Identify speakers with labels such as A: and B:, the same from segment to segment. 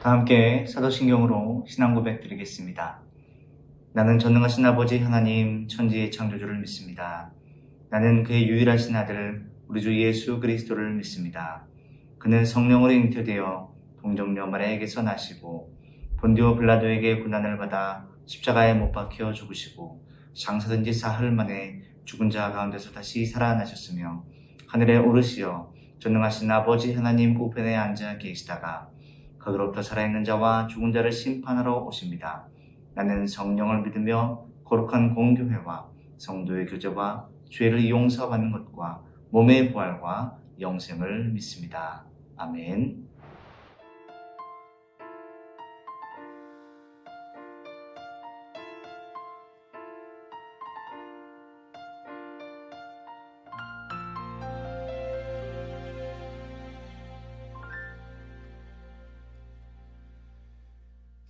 A: 다 함께 사도신경으로 신앙 고백 드리겠습니다. 나는 전능하신 아버지 하나님 천지의 창조주를 믿습니다. 나는 그의 유일하신 아들 우리 주 예수 그리스도를 믿습니다. 그는 성령으로 잉태되어 동정녀 마리아에게서 나시고 본디오 빌라도에게 고난을 받아 십자가에 못 박혀 죽으시고 장사된 지 사흘 만에 죽은 자 가운데서 다시 살아나셨으며 하늘에 오르시어 전능하신 아버지 하나님 우편에 앉아 계시다가 거기로부터 살아있는 자와 죽은 자를 심판하러 오십니다. 나는 성령을 믿으며 거룩한 공교회와 성도의 교제와 죄를 용서받는 것과 몸의 부활과 영생을 믿습니다. 아멘.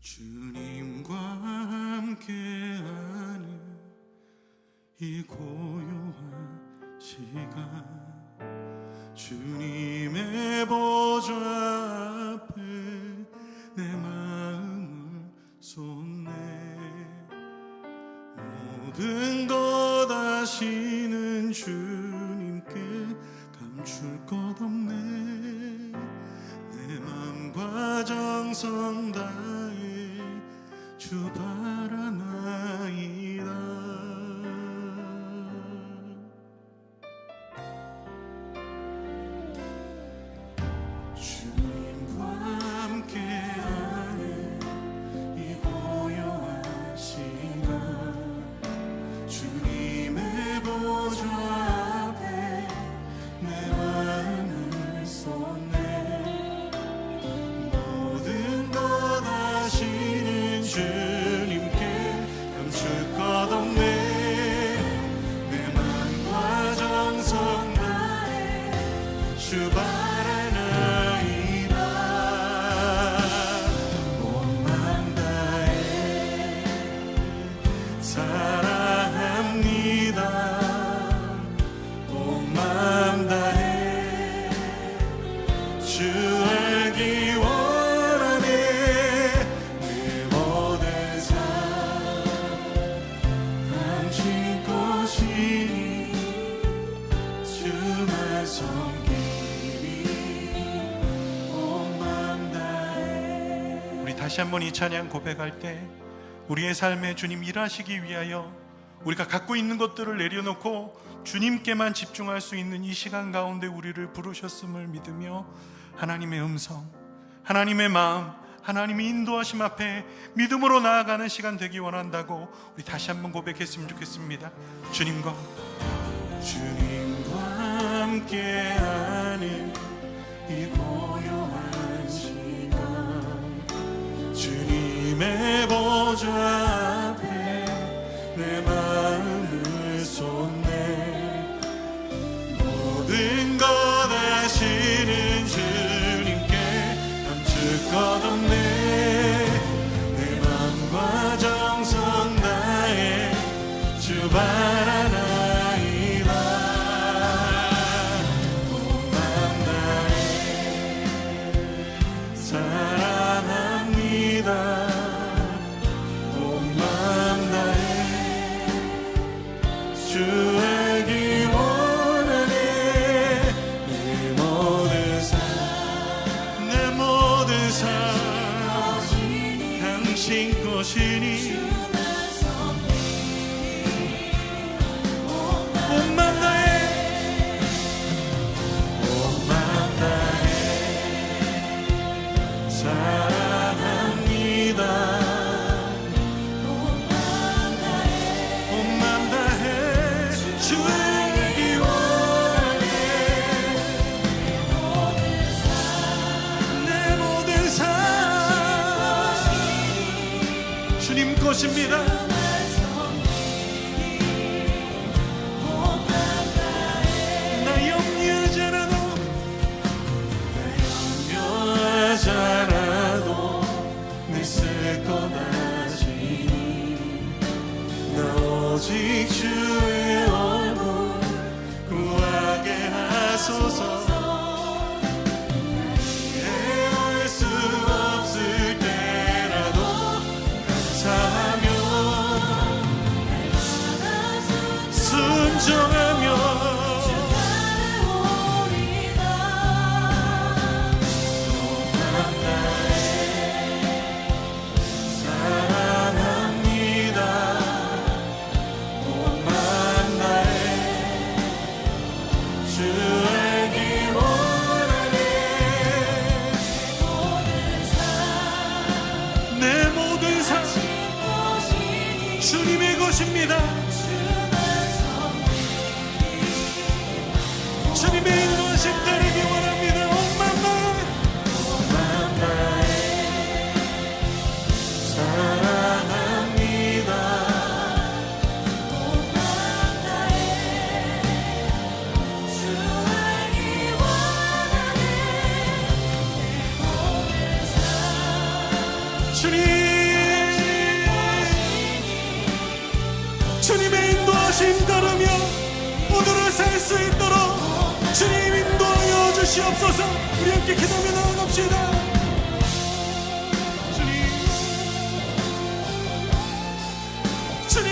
B: 주님과 함께하는 이 고요한 시간, 주님의 보좌 앞에 내 마음을 쏟네. 모든 것 아시는 주님께 감출 것 없네. 내 맘과 정성 다해 주 바라나이다. 주님과 함께하는 이 고요한 시간, 주님의 보좌 앞에 내 마음을 쏟네. 모든 것 아시는 주님께 감출 것 없네. 내 맘과 정성 다해 주 바라나이다. 온 맘 다해 사랑합니다. 온 맘 다해 주 알기 원하네. 내 모든 삶 당신 것이니 주만 섬기리. 온 맘 다해. 우리 다시 한번 이 찬양 고백할 때 우리의 삶에 주님 일하시기 위하여 우리가 갖고 있는 것들을 내려놓고 주님께만 집중할 수 있는 이 시간 가운데 우리를 부르셨음을 믿으며 하나님의 음성, 하나님의 마음, 하나님의 인도하심 앞에 믿음으로 나아가는 시간 되기 원한다고 우리 다시 한번 고백했으면 좋겠습니다. 주님과 함께하는 이 고요한 시간, 주님의 보좌 앞에 내 마음을 쏟네. 모든 것 아시는 주님께 감출 것 없네. 내 맘과 정성 다해 주 바라나이다. 온 맘 다해 사랑합니다. 온 맘 다해 주 알기 원하네. 내 모든 삶 주님의 인도하심 따르기 원합니다. 온 맘 다해 사랑합니다. 온 맘 다해 주 알기 원하네. 주님의 인도하심 따르며 오늘을 살 수 있도록 주님 인도하여 주시옵소서. 우리 함께 기도하며 나아갑시다. 주님, 주님,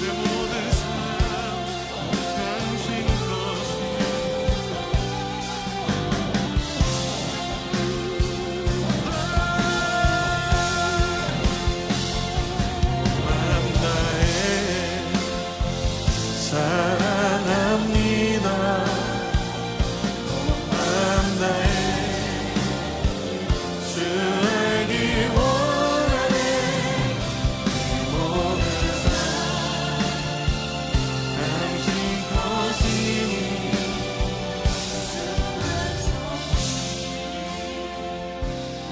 B: 내 모든 삶 당신 것이 사랑합니다. 맘 다해 주 알기 원하네. 모든 삶 당신 것이니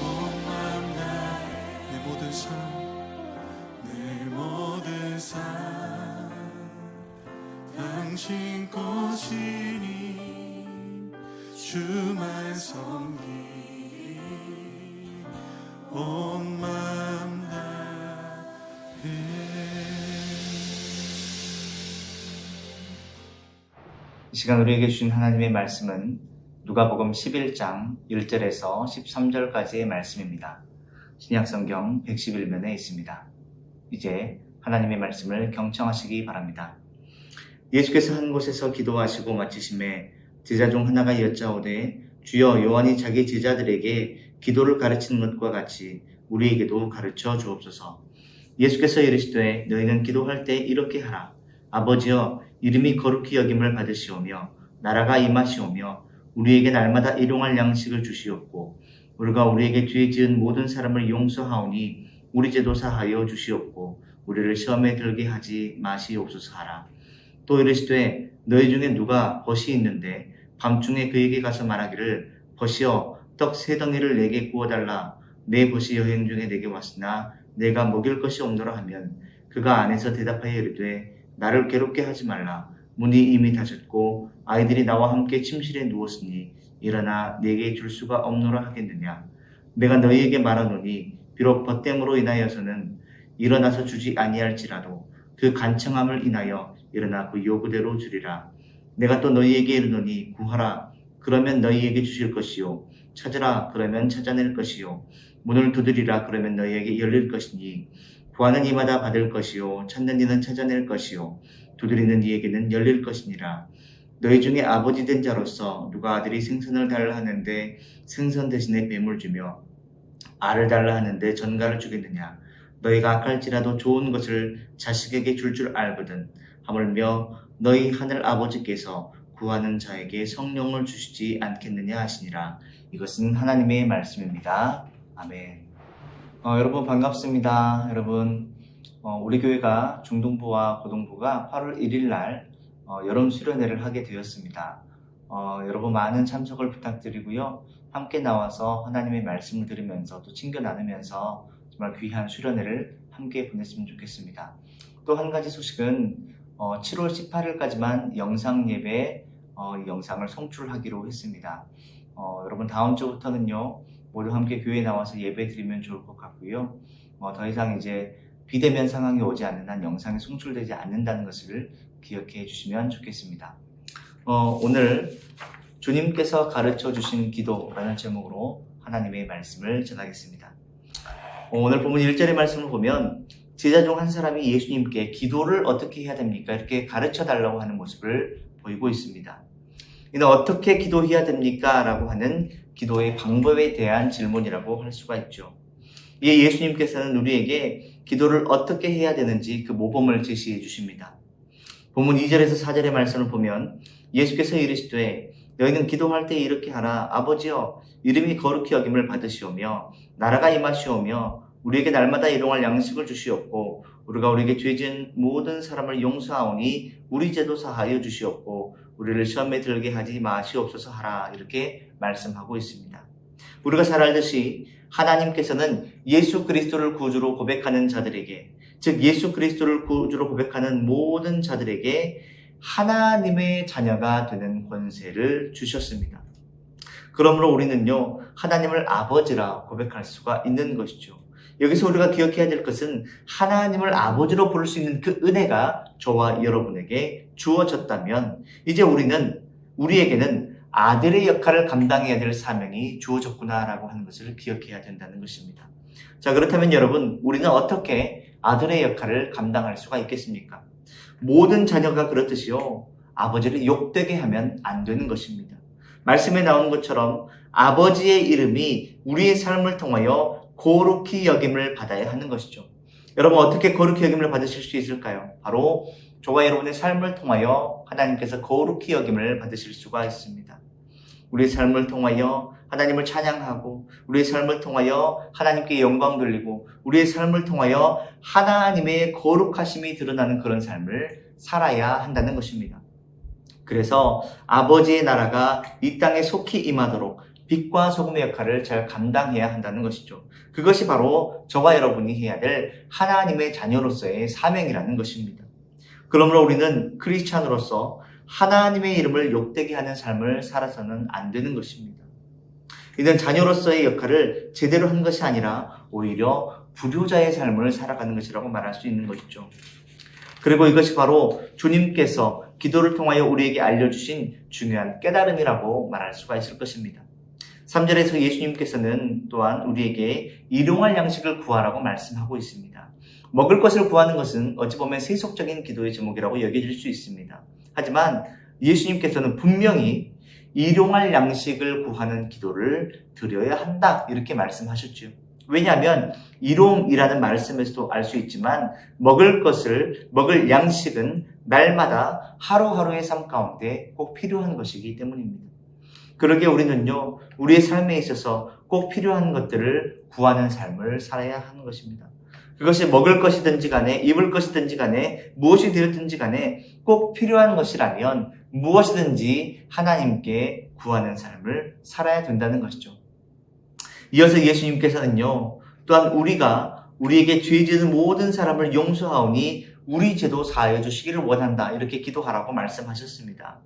B: 온 맘 다해 내 모든 삶 내 모든 삶 당신 것이니 주만 섬기리 온 맘 다해.
A: 이 시간 우리에게 주신 하나님의 말씀은 누가복음 11장 1절에서 13절까지의 말씀입니다. 신약성경 111면에 있습니다. 이제 하나님의 말씀을 경청하시기 바랍니다. 예수께서 한 곳에서 기도하시고 마치심에 제자 중 하나가 여짜오되 주여 요한이 자기 제자들에게 기도를 가르치는 것과 같이 우리에게도 가르쳐 주옵소서. 예수께서 이르시되 너희는 기도할 때 이렇게 하라. 아버지여 이름이 거룩히 여김을 받으시오며 나라가 임하시오며 우리에게 날마다 일용할 양식을 주시옵고 우리가 우리에게 죄 지은 모든 사람을 용서하오니 우리 죄도 사하여 주시옵고 우리를 시험에 들게 하지 마시옵소서 하라. 또 이르시되 너희 중에 누가 벗이 있는데 밤중에 그에게 가서 말하기를 벗이여 떡 3덩이를 내게 구워달라. 내 벗이 여행 중에 내게 왔으나 내가 먹일 것이 없노라 하면 그가 안에서 대답하여 이르되 나를 괴롭게 하지 말라. 문이 이미 닫혔고 아이들이 나와 함께 침실에 누웠으니 일어나 내게 줄 수가 없노라 하겠느냐. 내가 너희에게 말하노니 비록 벗됨으로 인하여서는 일어나서 주지 아니할지라도 그 간청함을 인하여 일어나 그 요구대로 주리라. 내가 또 너희에게 이르노니 구하라. 그러면 너희에게 주실 것이요. 찾으라. 그러면 찾아낼 것이요. 문을 두드리라. 그러면 너희에게 열릴 것이니 구하는 이마다 받을 것이요. 찾는 이는 찾아낼 것이요. 두드리는 이에게는 열릴 것이니라. 너희 중에 아버지 된 자로서 누가 아들이 생선을 달라 하는데 생선 대신에 뱀을 주며 알을 달라 하는데 전갈을 주겠느냐. 너희가 악할지라도 좋은 것을 자식에게 줄 알거든. 하물며 너희 하늘 아버지께서 구하는 자에게 성령을 주시지 않겠느냐 하시니라. 이것은 하나님의 말씀입니다. 아멘. 여러분 반갑습니다. 여러분 우리 교회가 중등부와 고등부가 8월 1일 날 여름 수련회를 하게 되었습니다. 여러분 많은 참석을 부탁드리고요. 함께 나와서 하나님의 말씀을 들으면서 또 친교 나누면서 정말 귀한 수련회를 함께 보냈으면 좋겠습니다. 또 한 가지 소식은 7월 18일까지만 영상 예배 영상을 송출하기로 했습니다. 여러분 다음 주부터는요 모두 함께 교회에 나와서 예배 드리면 좋을 것 같고요. 더 이상 이제 비대면 상황이 오지 않는 한 영상이 송출되지 않는다는 것을 기억해 주시면 좋겠습니다. 오늘 주님께서 가르쳐 주신 기도라는 제목으로 하나님의 말씀을 전하겠습니다. 오늘 본문 1절의 말씀을 보면 제자 중 한 사람이 예수님께 기도를 어떻게 해야 됩니까? 이렇게 가르쳐 달라고 하는 모습을 보이고 있습니다. 이는 어떻게 기도해야 됩니까? 라고 하는 기도의 방법에 대한 질문이라고 할 수가 있죠. 이에 예수님께서는 우리에게 기도를 어떻게 해야 되는지 그 모범을 제시해 주십니다. 본문 2절에서 4절의 말씀을 보면 예수께서 이르시되 너희는 기도할 때 이렇게 하라. 아버지여, 이름이 거룩히 여김을 받으시오며 나라가 임하시오며 우리에게 날마다 일용할 양식을 주시옵고 우리가 우리에게 죄 지은 모든 사람을 용서하오니 우리 죄도 사하여 주시옵고 우리를 시험에 들게 하지 마시옵소서 하라. 이렇게 말씀하고 있습니다. 우리가 잘 알듯이 하나님께서는 예수 그리스도를 구주로 고백하는 자들에게, 즉 예수 그리스도를 구주로 고백하는 모든 자들에게 하나님의 자녀가 되는 권세를 주셨습니다. 그러므로 우리는요, 하나님을 아버지라 고백할 수가 있는 것이죠. 여기서 우리가 기억해야 될 것은 하나님을 아버지로 부를 수 있는 그 은혜가 저와 여러분에게 주어졌다면 이제 우리에게는 아들의 역할을 감당해야 될 사명이 주어졌구나라고 하는 것을 기억해야 된다는 것입니다. 자, 그렇다면 여러분, 우리는 어떻게 아들의 역할을 감당할 수가 있겠습니까? 모든 자녀가 그렇듯이요, 아버지를 욕되게 하면 안 되는 것입니다. 말씀에 나온 것처럼 아버지의 이름이 우리의 삶을 통하여 거룩히 여김을 받아야 하는 것이죠. 여러분, 어떻게 거룩히 여김을 받으실 수 있을까요? 바로 저와 여러분의 삶을 통하여 하나님께서 거룩히 여김을 받으실 수가 있습니다. 우리의 삶을 통하여 하나님을 찬양하고 우리의 삶을 통하여 하나님께 영광 돌리고 우리의 삶을 통하여 하나님의 거룩하심이 드러나는 그런 삶을 살아야 한다는 것입니다. 그래서 아버지의 나라가 이 땅에 속히 임하도록 빛과 소금의 역할을 잘 감당해야 한다는 것이죠. 그것이 바로 저와 여러분이 해야 될 하나님의 자녀로서의 사명이라는 것입니다. 그러므로 우리는 크리스찬으로서 하나님의 이름을 욕되게 하는 삶을 살아서는 안 되는 것입니다. 이는 자녀로서의 역할을 제대로 한 것이 아니라 오히려 불효자의 삶을 살아가는 것이라고 말할 수 있는 것이죠. 그리고 이것이 바로 주님께서 기도를 통하여 우리에게 알려주신 중요한 깨달음이라고 말할 수가 있을 것입니다. 3절에서 예수님께서는 또한 우리에게 일용할 양식을 구하라고 말씀하고 있습니다. 먹을 것을 구하는 것은 어찌 보면 세속적인 기도의 제목이라고 여겨질 수 있습니다. 하지만 예수님께서는 분명히 일용할 양식을 구하는 기도를 드려야 한다 이렇게 말씀하셨죠. 왜냐하면 일용이라는 말씀에서도 알 수 있지만 먹을 양식은 날마다 하루하루의 삶 가운데 꼭 필요한 것이기 때문입니다. 그러기에 우리는요, 우리의 삶에 있어서 꼭 필요한 것들을 구하는 삶을 살아야 하는 것입니다. 그것이 먹을 것이든지 간에 입을 것이든지 간에 무엇이 되었든지 간에 꼭 필요한 것이라면 무엇이든지 하나님께 구하는 삶을 살아야 된다는 것이죠. 이어서 예수님께서는요, 또한 우리에게 죄 지은 모든 사람을 용서하오니 우리 죄도 사하여 주시기를 원한다 이렇게 기도하라고 말씀하셨습니다.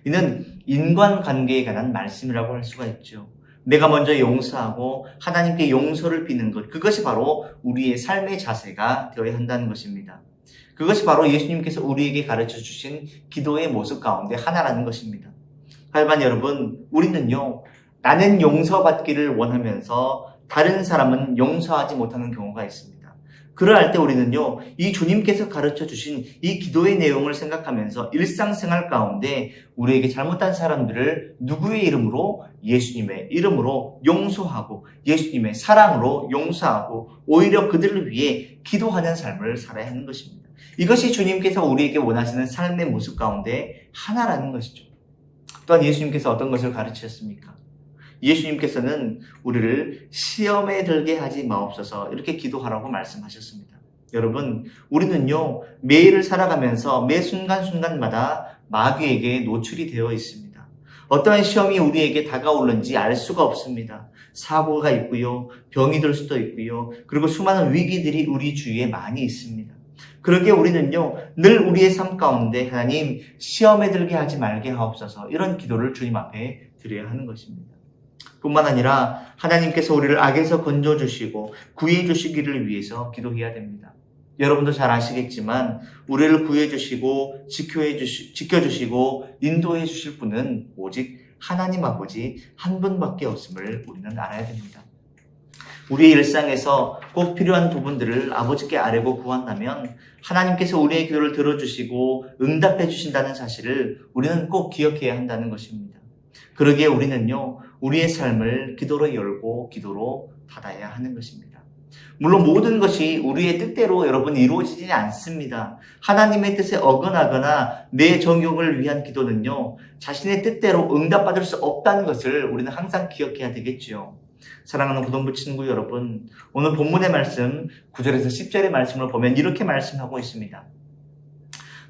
A: 이는 인간관계에 관한 말씀이라고 할 수가 있죠. 내가 먼저 용서하고 하나님께 용서를 비는 것, 그것이 바로 우리의 삶의 자세가 되어야 한다는 것입니다. 그것이 바로 예수님께서 우리에게 가르쳐 주신 기도의 모습 가운데 하나라는 것입니다. 하지만 여러분, 우리는요, 나는 용서받기를 원하면서 다른 사람은 용서하지 못하는 경우가 있습니다. 그러할 때 우리는요, 이 주님께서 가르쳐 주신 이 기도의 내용을 생각하면서 일상생활 가운데 우리에게 잘못한 사람들을 누구의 이름으로? 예수님의 이름으로 용서하고 예수님의 사랑으로 용서하고 오히려 그들을 위해 기도하는 삶을 살아야 하는 것입니다. 이것이 주님께서 우리에게 원하시는 삶의 모습 가운데 하나라는 것이죠. 또한 예수님께서 어떤 것을 가르치셨습니까? 예수님께서는 우리를 시험에 들게 하지 마옵소서 이렇게 기도하라고 말씀하셨습니다. 여러분, 우리는요, 매일을 살아가면서 매 순간순간마다 마귀에게 노출이 되어 있습니다. 어떠한 시험이 우리에게 다가오는지 알 수가 없습니다. 사고가 있고요, 병이 들 수도 있고요, 그리고 수많은 위기들이 우리 주위에 많이 있습니다. 그러기에 우리는요, 늘 우리의 삶 가운데 하나님 시험에 들게 하지 말게 하옵소서 이런 기도를 주님 앞에 드려야 하는 것입니다. 뿐만 아니라 하나님께서 우리를 악에서 건져주시고 구해주시기를 위해서 기도해야 됩니다. 여러분도 잘 아시겠지만 우리를 구해주시고 지켜주시고 인도해 주실 분은 오직 하나님 아버지 한 분밖에 없음을 우리는 알아야 됩니다. 우리의 일상에서 꼭 필요한 부분들을 아버지께 아뢰고 구한다면 하나님께서 우리의 기도를 들어주시고 응답해 주신다는 사실을 우리는 꼭 기억해야 한다는 것입니다. 그러기에 우리는요, 우리의 삶을 기도로 열고 기도로 닫아야 하는 것입니다. 물론 모든 것이 우리의 뜻대로 여러분 이루어지지 않습니다. 하나님의 뜻에 어긋나거나 내 정욕을 위한 기도는요, 자신의 뜻대로 응답받을 수 없다는 것을 우리는 항상 기억해야 되겠죠. 사랑하는 고등부 친구 여러분, 오늘 본문의 말씀 9절에서 10절의 말씀을 보면 이렇게 말씀하고 있습니다.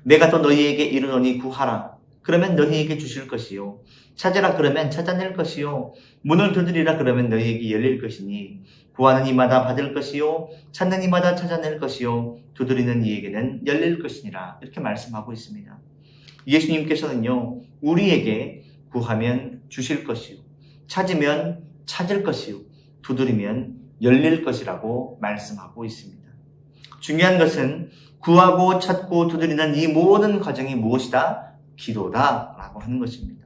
A: 내가 또 너희에게 이르노니 구하라. 그러면 너희에게 주실 것이요. 찾으라 그러면 찾아낼 것이요. 문을 두드리라 그러면 너희에게 열릴 것이니 구하는 이마다 받을 것이요. 찾는 이마다 찾아낼 것이요. 두드리는 이에게는 열릴 것이니라. 이렇게 말씀하고 있습니다. 예수님께서는요, 우리에게 구하면 주실 것이요. 찾으면 찾을 것이요. 두드리면 열릴 것이라고 말씀하고 있습니다. 중요한 것은 구하고 찾고 두드리는 이 모든 과정이 무엇이다? 기도다라고 하는 것입니다.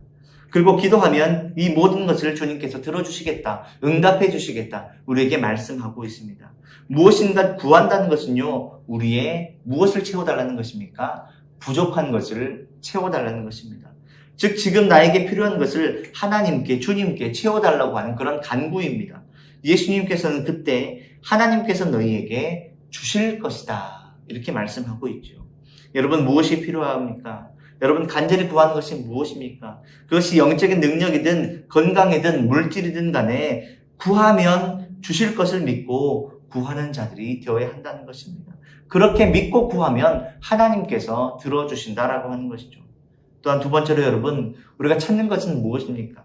A: 그리고 기도하면 이 모든 것을 주님께서 들어주시겠다, 응답해 주시겠다, 우리에게 말씀하고 있습니다. 무엇인가 구한다는 것은요, 우리의 무엇을 채워달라는 것입니까? 부족한 것을 채워달라는 것입니다. 즉 지금 나에게 필요한 것을 하나님께, 주님께 채워달라고 하는 그런 간구입니다. 예수님께서는 그때 하나님께서 너희에게 주실 것이다 이렇게 말씀하고 있죠. 여러분 무엇이 필요합니까? 여러분 간절히 구하는 것이 무엇입니까? 그것이 영적인 능력이든 건강이든 물질이든 간에 구하면 주실 것을 믿고 구하는 자들이 되어야 한다는 것입니다. 그렇게 믿고 구하면 하나님께서 들어주신다라고 하는 것이죠. 또한 두 번째로 여러분, 우리가 찾는 것은 무엇입니까?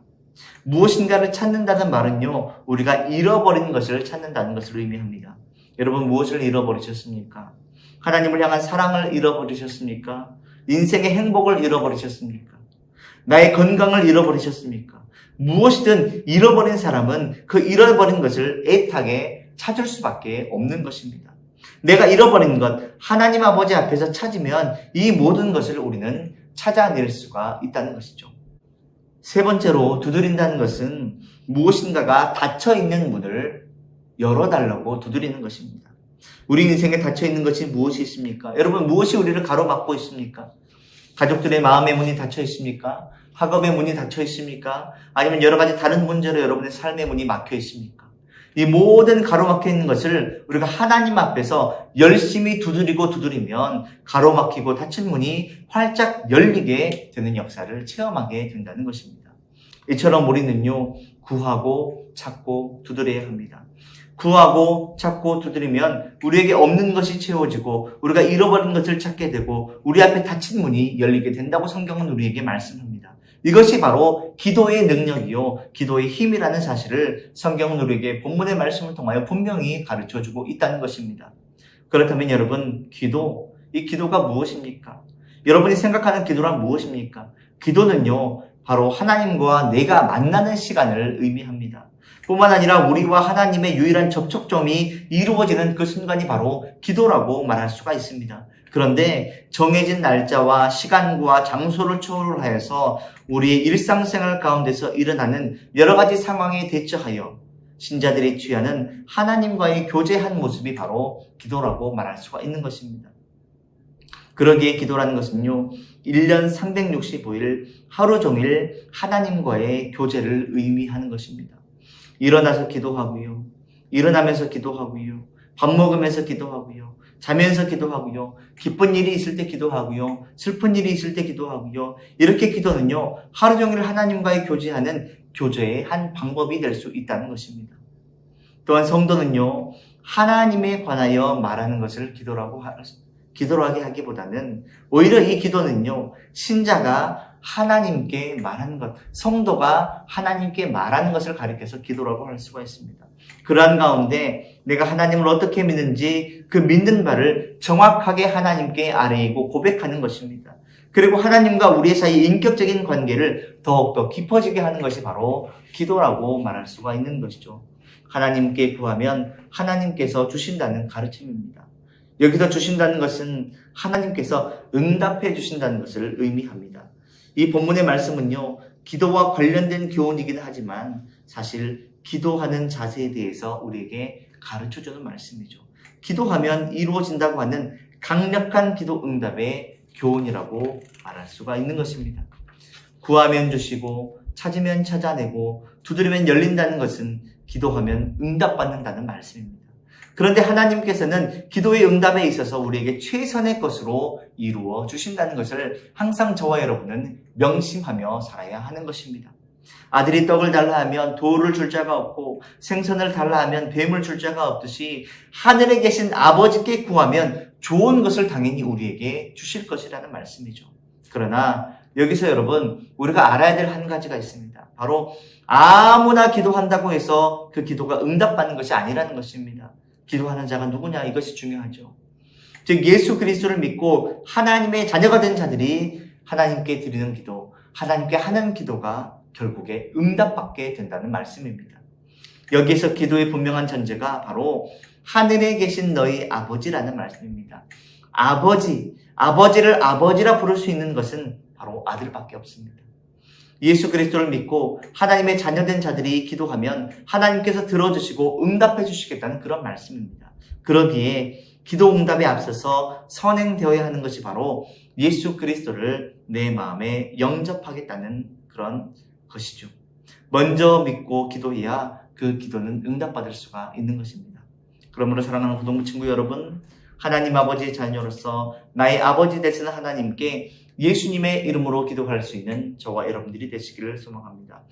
A: 무엇인가를 찾는다는 말은요, 우리가 잃어버린 것을 찾는다는 것을 의미합니다. 여러분 무엇을 잃어버리셨습니까? 하나님을 향한 사랑을 잃어버리셨습니까? 인생의 행복을 잃어버리셨습니까? 나의 건강을 잃어버리셨습니까? 무엇이든 잃어버린 사람은 그 잃어버린 것을 애타게 찾을 수밖에 없는 것입니다. 내가 잃어버린 것, 하나님 아버지 앞에서 찾으면 이 모든 것을 우리는 찾아낼 수가 있다는 것이죠. 세 번째로 두드린다는 것은 무엇인가가 닫혀있는 문을 열어달라고 두드리는 것입니다. 우리 인생에 닫혀있는 것이 무엇이 있습니까? 여러분 무엇이 우리를 가로막고 있습니까? 가족들의 마음의 문이 닫혀 있습니까? 학업의 문이 닫혀 있습니까? 아니면 여러 가지 다른 문제로 여러분의 삶의 문이 막혀 있습니까? 이 모든 가로막혀 있는 것을 우리가 하나님 앞에서 열심히 두드리면 가로막히고 닫힌 문이 활짝 열리게 되는 역사를 체험하게 된다는 것입니다. 이처럼 우리는요, 구하고 찾고 두드려야 합니다. 구하고 찾고 두드리면 우리에게 없는 것이 채워지고 우리가 잃어버린 것을 찾게 되고 우리 앞에 닫힌 문이 열리게 된다고 성경은 우리에게 말씀합니다. 이것이 바로 기도의 능력이요, 기도의 힘이라는 사실을 성경은 우리에게 본문의 말씀을 통하여 분명히 가르쳐주고 있다는 것입니다. 그렇다면 여러분, 이 기도가 무엇입니까? 여러분이 생각하는 기도란 무엇입니까? 기도는요, 바로 하나님과 내가 만나는 시간을 의미합니다. 뿐만 아니라 우리와 하나님의 유일한 접촉점이 이루어지는 그 순간이 바로 기도라고 말할 수가 있습니다. 그런데 정해진 날짜와 시간과 장소를 초월하여서 우리의 일상생활 가운데서 일어나는 여러 가지 상황에 대처하여 신자들이 취하는 하나님과의 교제한 모습이 바로 기도라고 말할 수가 있는 것입니다. 그러기에 기도라는 것은요, 1년 365일 하루 종일 하나님과의 교제를 의미하는 것입니다. 일어나서 기도하고요, 일어나면서 기도하고요, 밥 먹으면서 기도하고요, 자면서 기도하고요, 기쁜 일이 있을 때 기도하고요, 슬픈 일이 있을 때 기도하고요. 이렇게 기도는요, 하루 종일 하나님과의 교제하는 교제의 한 방법이 될 수 있다는 것입니다. 또한 성도는요, 하나님에 관하여 말하는 것을 기도라고 하게 하기보다는 오히려 이 기도는요, 신자가 하나님께 말하는 것, 성도가 하나님께 말하는 것을 가리켜서 기도라고 할 수가 있습니다. 그러한 가운데 내가 하나님을 어떻게 믿는지 그 믿는 바를 정확하게 하나님께 아뢰이고 고백하는 것입니다. 그리고 하나님과 우리의 사이 인격적인 관계를 더욱더 깊어지게 하는 것이 바로 기도라고 말할 수가 있는 것이죠. 하나님께 구하면 하나님께서 주신다는 가르침입니다. 여기서 주신다는 것은 하나님께서 응답해 주신다는 것을 의미합니다. 이 본문의 말씀은요, 기도와 관련된 교훈이긴 하지만 사실 기도하는 자세에 대해서 우리에게 가르쳐주는 말씀이죠. 기도하면 이루어진다고 하는 강력한 기도 응답의 교훈이라고 말할 수가 있는 것입니다. 구하면 주시고 찾으면 찾아내고 두드리면 열린다는 것은 기도하면 응답받는다는 말씀입니다. 그런데 하나님께서는 기도의 응답에 있어서 우리에게 최선의 것으로 이루어 주신다는 것을 항상 저와 여러분은 명심하며 살아야 하는 것입니다. 아들이 떡을 달라 하면 돌을 줄 자가 없고 생선을 달라 하면 뱀을 줄 자가 없듯이 하늘에 계신 아버지께 구하면 좋은 것을 당연히 우리에게 주실 것이라는 말씀이죠. 그러나 여기서 여러분 우리가 알아야 될 한 가지가 있습니다. 바로 아무나 기도한다고 해서 그 기도가 응답받는 것이 아니라는 것입니다. 기도하는 자가 누구냐, 이것이 중요하죠. 즉 예수 그리스도를 믿고 하나님의 자녀가 된 자들이 하나님께 드리는 기도, 하나님께 하는 기도가 결국에 응답받게 된다는 말씀입니다. 여기에서 기도의 분명한 전제가 바로 하늘에 계신 너희 아버지라는 말씀입니다. 아버지를 아버지라 부를 수 있는 것은 바로 아들밖에 없습니다. 예수 그리스도를 믿고 하나님의 자녀된 자들이 기도하면 하나님께서 들어주시고 응답해 주시겠다는 그런 말씀입니다. 그러기에 기도 응답에 앞서서 선행되어야 하는 것이 바로 예수 그리스도를 내 마음에 영접하겠다는 그런 것이죠. 먼저 믿고 기도해야 그 기도는 응답받을 수가 있는 것입니다. 그러므로 사랑하는 고등부 친구 여러분, 하나님 아버지의 자녀로서 나의 아버지 되시는 하나님께 예수님의 이름으로 기도할 수 있는 저와 여러분들이 되시기를 소망합니다.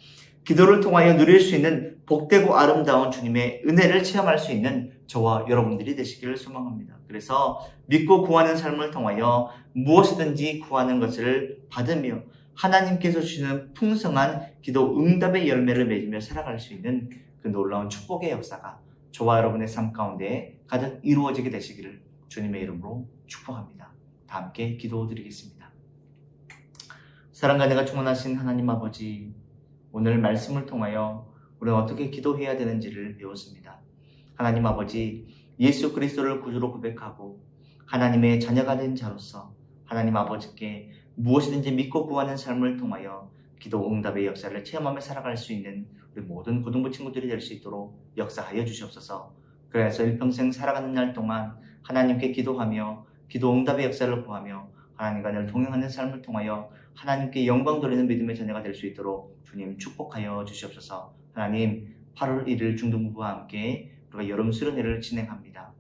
A: 기도를 통하여 누릴 수 있는 복되고 아름다운 주님의 은혜를 체험할 수 있는 저와 여러분들이 되시기를 소망합니다. 그래서 믿고 구하는 삶을 통하여 무엇이든지 구하는 것을 받으며 하나님께서 주시는 풍성한 기도 응답의 열매를 맺으며 살아갈 수 있는 그 놀라운 축복의 역사가 저와 여러분의 삶 가운데 가득 이루어지게 되시기를 주님의 이름으로 축복합니다. 다 함께 기도드리겠습니다. 사랑과 은혜가 충만하신 하나님 아버지, 오늘 말씀을 통하여 우리는 어떻게 기도해야 되는지를 배웠습니다. 하나님 아버지, 예수 그리스도를 구주로 고백하고 하나님의 자녀가 된 자로서 하나님 아버지께 무엇이든지 믿고 구하는 삶을 통하여 기도 응답의 역사를 체험하며 살아갈 수 있는 우리 모든 고등부 친구들이 될 수 있도록 역사하여 주시옵소서. 그래서 일평생 살아가는 날 동안 하나님께 기도하며 기도 응답의 역사를 구하며 하나님과 늘 동행하는 삶을 통하여 하나님께 영광 돌리는 믿음의 자녀가 될 수 있도록 주님 축복하여 주시옵소서. 하나님, 8월 1일 중등부와 함께 우리가 여름 수련회를 진행합니다.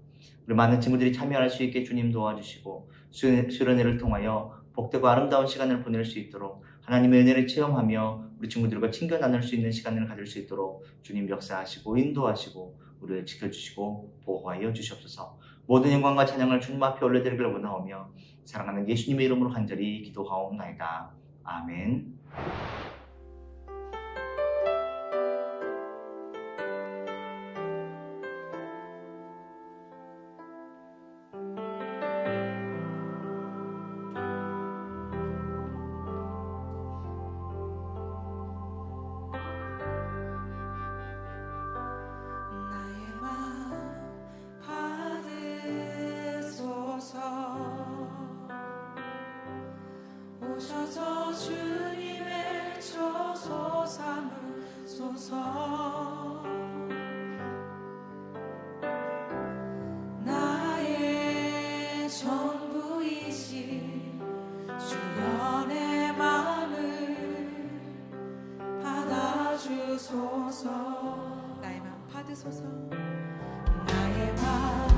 A: 우리 많은 친구들이 참여할 수 있게 주님 도와주시고 수련회를 통하여 복되고 아름다운 시간을 보낼 수 있도록 하나님의 은혜를 체험하며 우리 친구들과 친교 나눌 수 있는 시간을 가질 수 있도록 주님 역사하시고 인도하시고 우리를 지켜주시고 보호하여 주시옵소서. 모든 영광과 찬양을 주님 앞에 올려드리길 원하오며 사랑하는 예수님의 이름으로 간절히 기도하옵나이다. 아멘.
C: 오셔서 주님의 처소 삼으소서. 나의 전부이신 주여 내 마음을 받아주소서. 나의 마음 받으소서. 나의 마음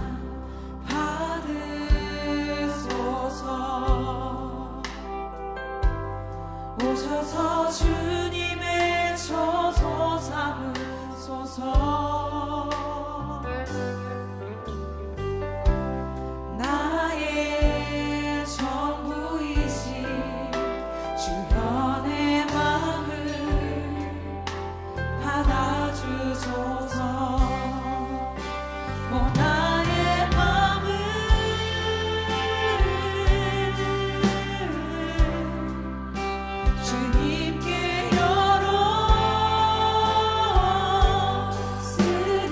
C: 받으소서. 오셔서 주님의 처소 삼으소서. 나의 전부이신 주여 내 마음을 받아주소서. 나의 마음을 주님께 열어 쓰리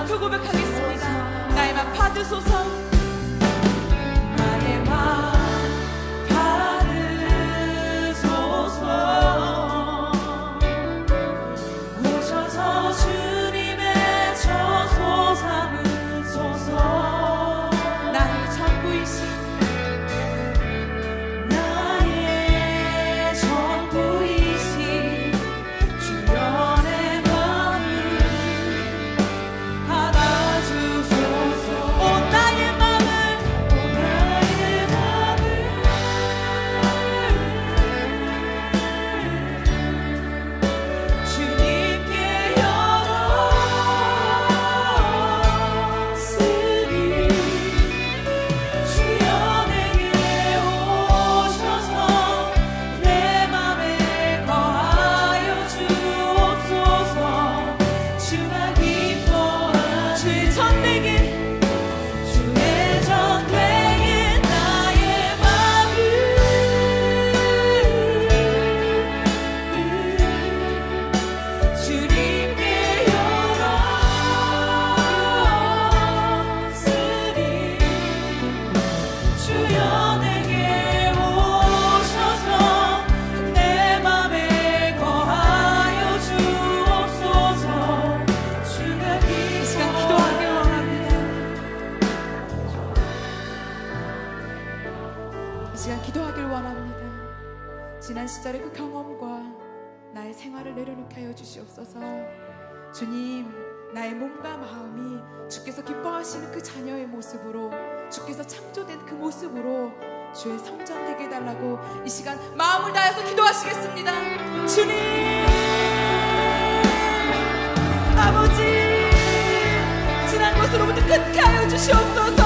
C: 앞에 고백하겠습니다. 나의 맘 받으소서. 나의 맘 받으소서. 오셔서 주님의 처소 삼으소서. 나의 전부이신 나의 전부이신 주여 내 맘을 받아주소서. 오 나의 맘을 주님께 열었으리. 주여 내게 오셔서 내 맘에 거하여 주옵소서. 주가 기뻐하는 주의 전대기 주의 전대기 나의 맘을 주님께 열었으리. 주여 내게 오셔서 내 맘에 거하여 주옵소서. 주가 이 시간 기도하길 원합니다. 이 시간 기도하길 원합니다. 지난 시절의 그 경험과 나의 생활을 내려놓게 하여 주시옵소서. 주님, 나의 몸과 마음이 주께서 기뻐하시는 그 자녀의 모습으로, 주께서 창조된 그 모습으로 주의 성전 되게 해달라고 이 시간 마음을 다해서 기도하시겠습니다. 주님, 아버지, 지난 것으로부터 끊게 하여 주시옵소서.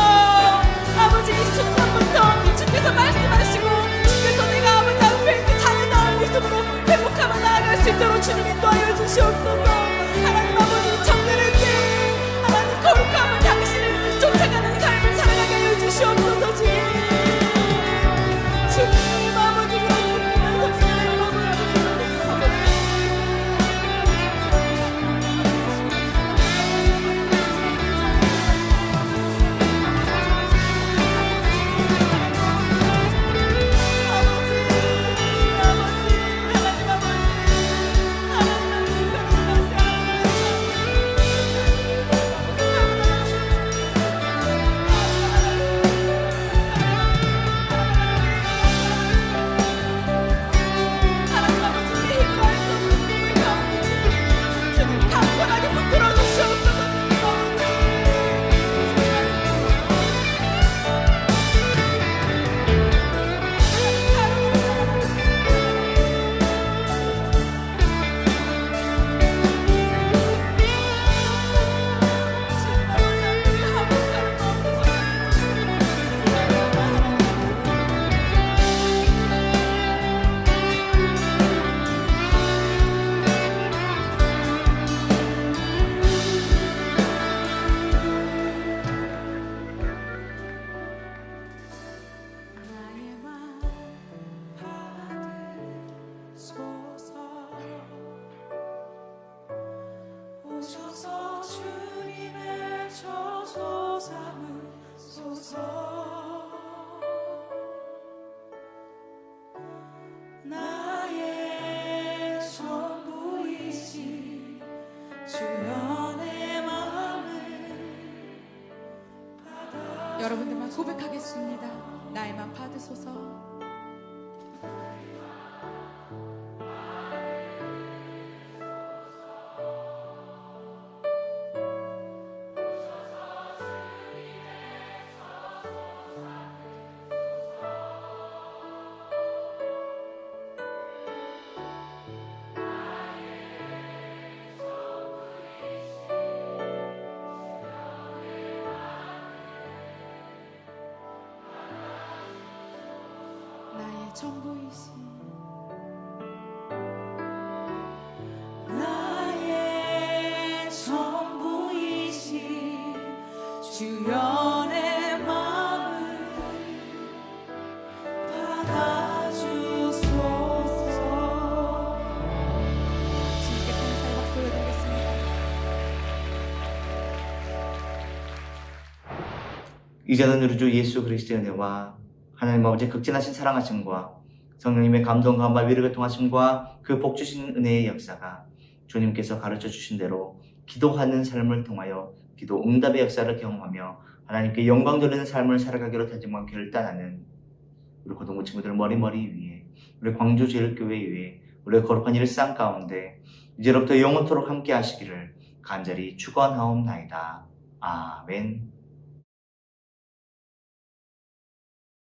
C: 아버지, 이 순간부터 주께서 말씀하시고 주께서 내가 아버지 앞에 그 자녀다운 모습으로 회복하며 나아갈 수 있도록 주님 인도하여 주시옵소서. 하나님 아버지, 정결의 길, 하나님 거룩함을 당신을 쫓아가는 삶을 살아가게 하여 주시옵소서. 주님, 주님 아버지 그렇습니다. 성령님 아버지 오셔서 주님의 처소 삼으소서. 나의 전부이신 주여 내 마음을 받아. 여러분들만 고백하겠습니다. 나의 맘 받으소서. 전부이신 나의 전부이신 주여 내 마음을 받아주소서. 주님께 감사의 박수를 드리겠습니다.
A: 이제는 우리 주 예수 그리스도의 은혜와 하나님 아버지의 극진하신 사랑하심과 성령님의 감동과 위로를 통하심과 그 복 주신 은혜의 역사가 주님께서 가르쳐 주신 대로 기도하는 삶을 통하여 기도 응답의 역사를 경험하며 하나님께 영광 돌리는 삶을 살아가기로 다짐하고 결단하는 우리 고등부 친구들 머리머리 위에, 우리 광주제일교회 위에, 우리의 거룩한 일상 가운데 이제로부터 영원토록 함께 하시기를 간절히 축원하옵나이다. 아멘.